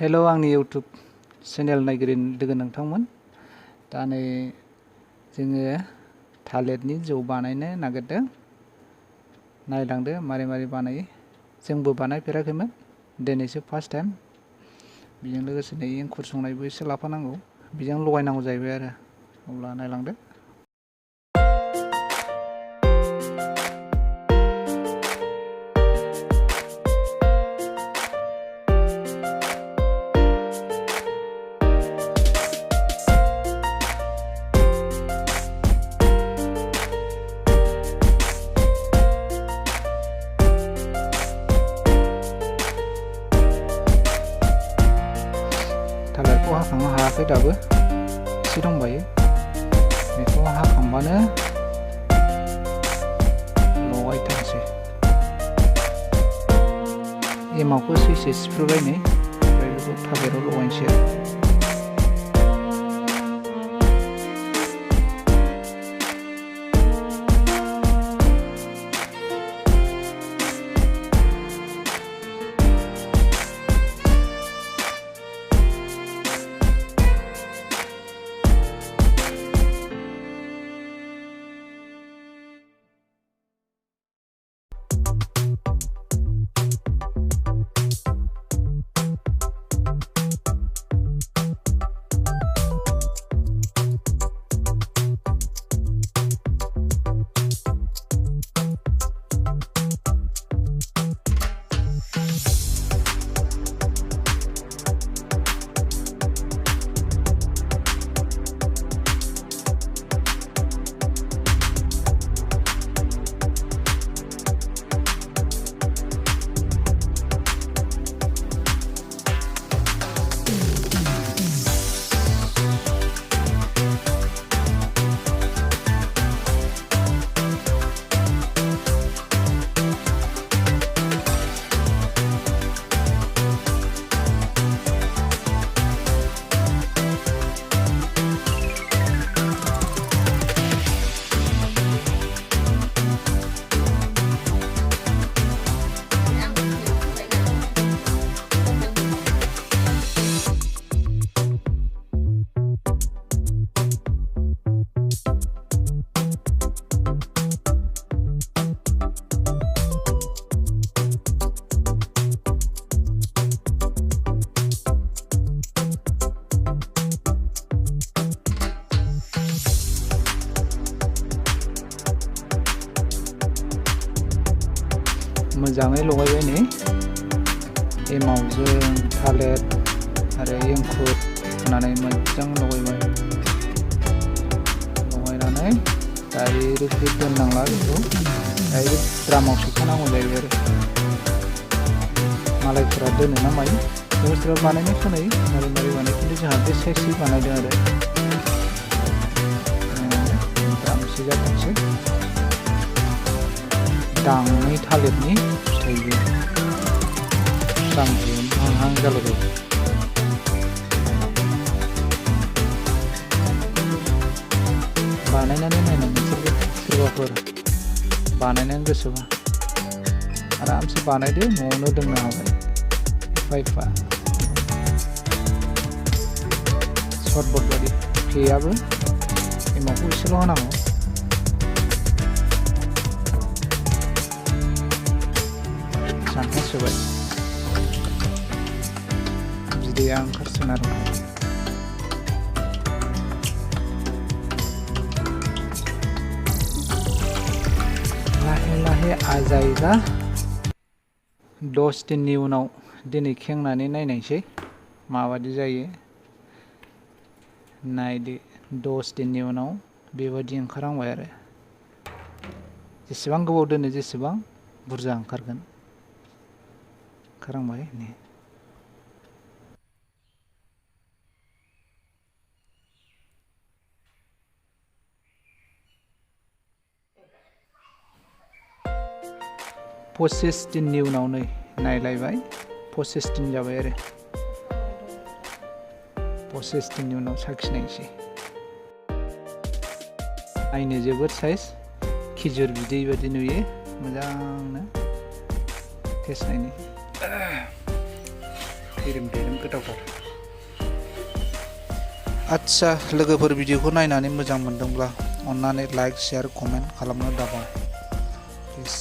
Hello आंनि YouTube channel नायगिरि लोगो नोंथांमोन। दा नै जोङो थालिरनि जौ बानायनो नागिरदों। नायलांदो मारै मारै बानायो। जोंबो बानायफेराखैमोन, दिनैसो फार्स्ट टाइम। बेजों लोगोसे नै एंखुर संनायबो एसे लाफानांगौ, बेजों लगायनांगौ जाहैबाय आरो। अब्ला नायलांदो। थालिरखौ हाखांनो हायाखै दाबो, एसे दंबायो। बेखौ हाखांबानो लगायथारसै। एमावखौ सैसे सिफ्रुबाय नै, ओमफ्राय बेखौ थालिराव लगायनोसै आरो। मोजाङै लगायबाय नै, एमावजों थालिर आरो एंखुर होनानै मोजां लगायबाय। लगायनानै डाइरेक्टलि दोननांला, बेखौ डाइरेक्ट ड्रामाव सोखानांगौ जाहैबाय आरो। मालायफोरा दोनो ना मायो, सोरबा सोरबा बानायनाय खोनायो मारै मारै बानायो, खिन्थु जोंहा बे साइजै बानायदों आरो। ड्रामसे जाथोंसै। दांनै थालिरनि फिथाइजों हां जालायबाय। बानायनानै नायनानै नोंसोरबो सोरबाफोर बानायनो गोसोबा आरामसे बानायदो, न'आवनो दोननो हाबाय एफा एफा। सर्टबट बायदि फेयाबो, एमावखौ एसेल' होनांगौ। जानथा सोबाय, बिदैया ओंखारसिगोन आरो। लाहे लाहे आजायगा 10 दिननि उनाव दिनै खेंनानै नायनायसै माबादि जायो। नायदो, 10 दिननि उनाव बेबादि ओंखारहांबाय आरो। जेसेबां गोबाव दोनो जेसेबां बुरजा ओंखारगोन। ओंखारहांबाय नै। पसिस दिननि उनाव नै नायलायबाय, 25 दिन जाबाय आरो। 25 दिननि उनाव साखिनायसै। नायनो जोबोद साइज, खिजुर बिदै बायदि नुयो, मोजांनो टेस्ट नायनो। दैरोम दैरोम गोथावथार। आच्छा लोगोफोर भिडिअखौ नायनानै मोजां मोनदोंब्ला अन्नानै लाइक शेयार कमेन्ट खालामनो दाबाव प्लिज।